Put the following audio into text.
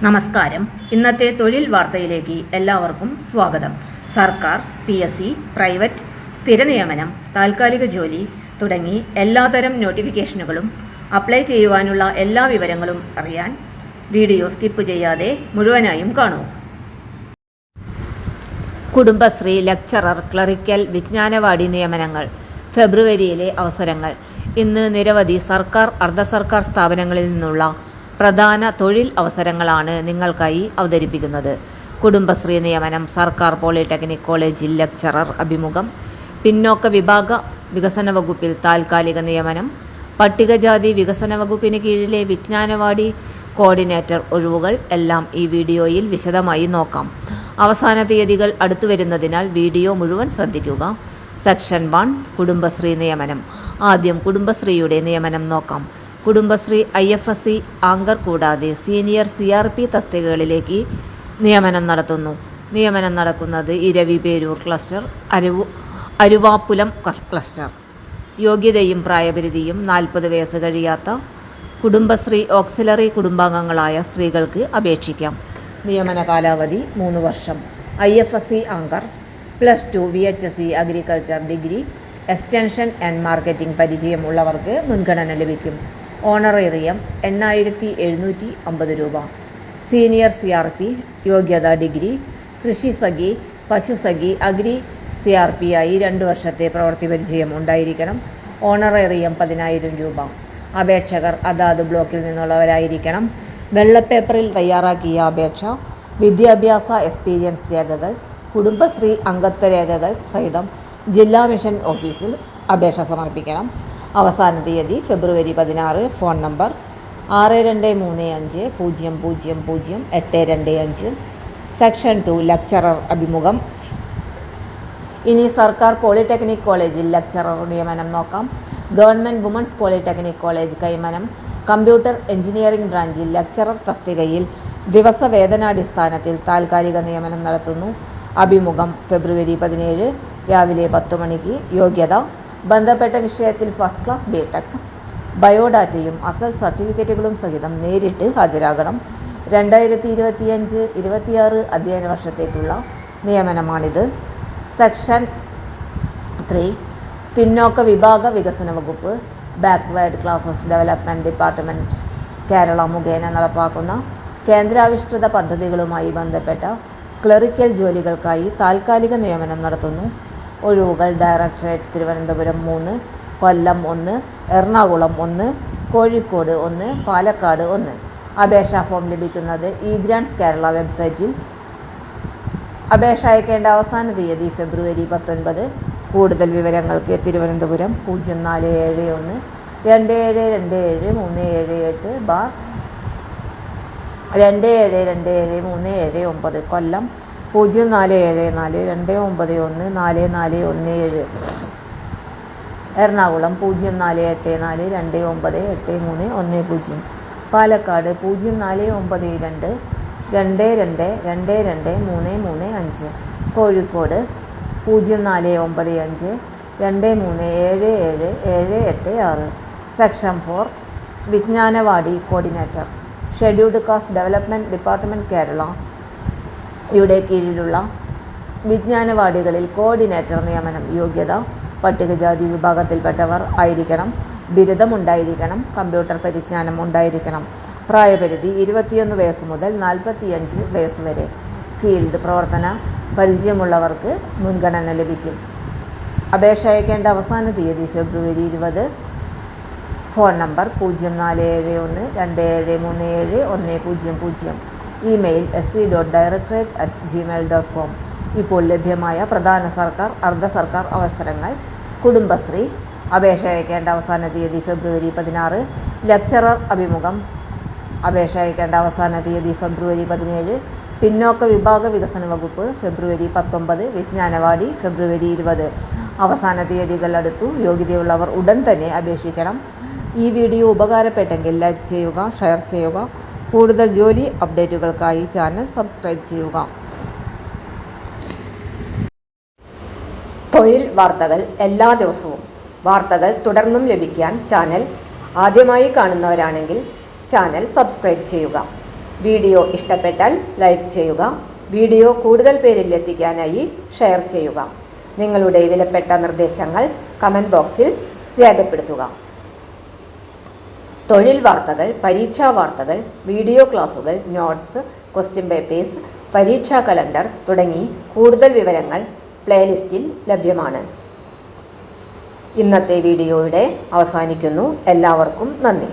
നമസ്കാരം. ഇന്നത്തെ തൊഴിൽ വാർത്തയിലേക്ക് എല്ലാവർക്കും സ്വാഗതം. സർക്കാർ, PSC, പ്രൈവറ്റ്, സ്ഥിര നിയമനം, താൽക്കാലിക ജോലി തുടങ്ങി എല്ലാതരം നോട്ടിഫിക്കേഷനുകളും അപ്ലൈ ചെയ്യുവാനുള്ള എല്ലാ വിവരങ്ങളും അറിയാൻ വീഡിയോ സ്കിപ്പ് ചെയ്യാതെ മുഴുവനായും കാണൂ. കുടുംബശ്രീ ലെക്ചറർ, ക്ലറിക്കൽ, വിജ്ഞാനവാടി നിയമനങ്ങൾ. ഫെബ്രുവരിയിലെ അവസരങ്ങൾ. ഇന്ന് നിരവധി സർക്കാർ, അർദ്ധ സർക്കാർ സ്ഥാപനങ്ങളിൽ നിന്നുള്ള പ്രധാന തൊഴിൽ അവസരങ്ങളാണ് നിങ്ങൾക്കായി അവതരിപ്പിക്കുന്നത്. കുടുംബശ്രീ നിയമനം. സർക്കാർ പോളിടെക്നിക് കോളേജിൽ ലെക്ചറർ അഭിമുഖം. പിന്നോക്ക വിഭാഗ വികസന വകുപ്പിൽ താൽക്കാലിക നിയമനം. പട്ടികജാതി വികസന വകുപ്പിന് കീഴിലെ വിജ്ഞാനവാടി കോർഡിനേറ്റർ ഒഴിവുകൾ എല്ലാം ഈ വീഡിയോയിൽ വിശദമായി നോക്കാം. അവസാന തീയതികൾ അടുത്തു വരുന്നതിനാൽ വീഡിയോ മുഴുവൻ ശ്രദ്ധിക്കുക. സെക്ഷൻ 1 കുടുംബശ്രീ നിയമനം. ആദ്യം കുടുംബശ്രീയുടെ നിയമനം നോക്കാം. കുടുംബശ്രീ IFSC ആങ്കർ കൂടാതെ സീനിയർ CRP തസ്തികകളിലേക്ക് നിയമനം നടത്തുന്നു. നിയമനം നടക്കുന്നത് ഇരവിപേരൂർ ക്ലസ്റ്റർ, അരുവാപ്പുലം ക്ലസ്റ്റർ. യോഗ്യതയും പ്രായപരിധിയും 40 വയസ്സ് കഴിയാത്ത കുടുംബശ്രീ ഓക്സിലറി കുടുംബാംഗങ്ങളായ സ്ത്രീകൾക്ക് അപേക്ഷിക്കാം. നിയമന കാലാവധി 3 വർഷം. IFSC anchor, +2 VHSC agriculture degree, extension and marketing പരിചയം ഉള്ളവർക്ക് മുൻഗണന ലഭിക്കും. ഓണറേറിയം 8750 രൂപ. സീനിയർ CRP യോഗ്യത ഡിഗ്രി. കൃഷി സഖി, പശു സഖി, അഗ്രി CRP ആയി 2 വർഷത്തെ പ്രവൃത്തി പരിചയം ഉണ്ടായിരിക്കണം. ഓണറേറിയം 10,000 രൂപ. അപേക്ഷകർ അതാത് ബ്ലോക്കിൽ നിന്നുള്ളവരായിരിക്കണം. വെള്ളപ്പേപ്പറിൽ തയ്യാറാക്കിയ അപേക്ഷ, വിദ്യാഭ്യാസ എക്സ്പീരിയൻസ് രേഖകൾ, കുടുംബശ്രീ അംഗത്വ രേഖകൾ സഹിതം ജില്ലാ മിഷൻ ഓഫീസിൽ അപേക്ഷ സമർപ്പിക്കണം. അവസാന തീയതി February 16. Phone number 6250000825. Section 2 lecturer അഭിമുഖം. ഇനി സർക്കാർ പോളിടെക്നിക് കോളേജിൽ ലെക്ചറർ നിയമനം നോക്കാം. Government women's polytechnic college Kaimanam computer engineering ബ്രാഞ്ചിൽ ലെക്ചറർ തസ്തികയിൽ ദിവസവേതനാടിസ്ഥാനത്തിൽ താൽക്കാലിക നിയമനം നടത്തുന്നു. അഭിമുഖം ഫെബ്രുവരി 17 രാവിലെ 10 മണിക്ക്. യോഗ്യത ബന്ധപ്പെട്ട വിഷയത്തിൽ ഫസ്റ്റ് ക്ലാസ് BTech. ബയോഡാറ്റയും അസൽ സർട്ടിഫിക്കറ്റുകളും സഹിതം നേരിട്ട് ഹാജരാകണം. 2025-26 അധ്യയന വർഷത്തേക്കുള്ള നിയമനമാണിത്. സെക്ഷൻ 3 പിന്നോക്ക വിഭാഗ വികസന വകുപ്പ്, backward classes development department Kerala മുഖേന നടപ്പാക്കുന്ന കേന്ദ്രാവിഷ്കൃത പദ്ധതികളുമായി ബന്ധപ്പെട്ട ക്ലറിക്കൽ ജോലികൾക്കായി താൽക്കാലിക നിയമനം നടത്തുന്നു. ഒഴിവുകൾ ഡയറക്ടറേറ്റ് തിരുവനന്തപുരം 3, കൊല്ലം 1, എറണാകുളം 1, കോഴിക്കോട് 1, പാലക്കാട് 1. അപേക്ഷാ ഫോം ലഭിക്കുന്നത് ഇ-ഗ്രാൻസ് കേരള വെബ്സൈറ്റിൽ. അപേക്ഷ അയക്കേണ്ട അവസാന തീയതി ഫെബ്രുവരി 19. കൂടുതൽ വിവരങ്ങൾക്ക് Thiruvananthapuram 0471 2727 378/2727379. Kollam 0474 291 4417. Ernakulam 0484 298310. Palakkad 0492 22222335. Kozhikode 0495 237776. Section 4 Vijnanavadi coordinator, scheduled caste development department Kerala യുടെ കീഴിലുള്ള വിജ്ഞാനവാടികളിൽ കോർഡിനേറ്റർ നിയമനം. യോഗ്യത പട്ടികജാതി വിഭാഗത്തിൽപ്പെട്ടവർ ആയിരിക്കണം. ബിരുദമുണ്ടായിരിക്കണം. കമ്പ്യൂട്ടർ പരിജ്ഞാനം ഉണ്ടായിരിക്കണം. പ്രായപരിധി 21 വയസ്സ് മുതൽ 45 വയസ്സ് വരെ. ഫീൽഡ് പ്രവർത്തന പരിചയമുള്ളവർക്ക് മുൻഗണന ലഭിക്കും. അപേക്ഷ അയക്കേണ്ട അവസാന തീയതി ഫെബ്രുവരി 20. Phone number 0471 2737 email sc.directorate@gmail.com. ഇപ്പോൾ ലഭ്യമായ പ്രധാന സർക്കാർ, അർദ്ധ സർക്കാർ അവസരങ്ങൾ. കുടുംബശ്രീ. അപേക്ഷ അയക്കേണ്ട അവസാന തീയതി ഫെബ്രുവരി 16. ലെക്ചറർ അഭിമുഖം. അപേക്ഷ അയക്കേണ്ട അവസാന തീയതി ഫെബ്രുവരി 17. പിന്നോക്ക വിഭാഗ വികസന വകുപ്പ് ഫെബ്രുവരി 19. വിജ്ഞാനവാടി ഫെബ്രുവരി 20. അവസാന തീയതികൾ അടുത്തു. യോഗ്യതയുള്ളവർ ഉടൻ തന്നെ അപേക്ഷിക്കണം. ഈ വീഡിയോ ഉപകാരപ്പെട്ടെങ്കിൽ ലൈക്ക് ചെയ്യുക, ഷെയർ ചെയ്യുക. കൂടുതൽ ജോലി അപ്ഡേറ്റുകൾക്കായി ചാനൽ സബ്സ്ക്രൈബ് ചെയ്യുക. തൊഴിൽ വാർത്തകൾ എല്ലാ ദിവസവും. വാർത്തകൾ തുടർന്നും ലഭിക്കാൻ ചാനൽ ആദ്യമായി കാണുന്നവരാണെങ്കിൽ ചാനൽ സബ്സ്ക്രൈബ് ചെയ്യുക. വീഡിയോ ഇഷ്ടപ്പെട്ടാൽ ലൈക്ക് ചെയ്യുക. വീഡിയോ കൂടുതൽ പേരിൽ എത്തിക്കാനായി ഷെയർ ചെയ്യുക. നിങ്ങളുടെ വിലപ്പെട്ട നിർദ്ദേശങ്ങൾ കമൻറ്റ് ബോക്സിൽ രേഖപ്പെടുത്തുക. തൊഴിൽ വാർത്തകൾ, പരീക്ഷാ വാർത്തകൾ, വീഡിയോ ക്ലാസുകൾ, നോട്ട്സ്, ക്വസ്റ്റ്യൻ പേപ്പേഴ്സ്, പരീക്ഷാ കലണ്ടർ തുടങ്ങി കൂടുതൽ വിവരങ്ങൾ പ്ലേലിസ്റ്റിൽ ലഭ്യമാണ്. ഇന്നത്തെ വീഡിയോയുടെ അവസാനിക്കുന്നു. എല്ലാവർക്കും നന്ദി.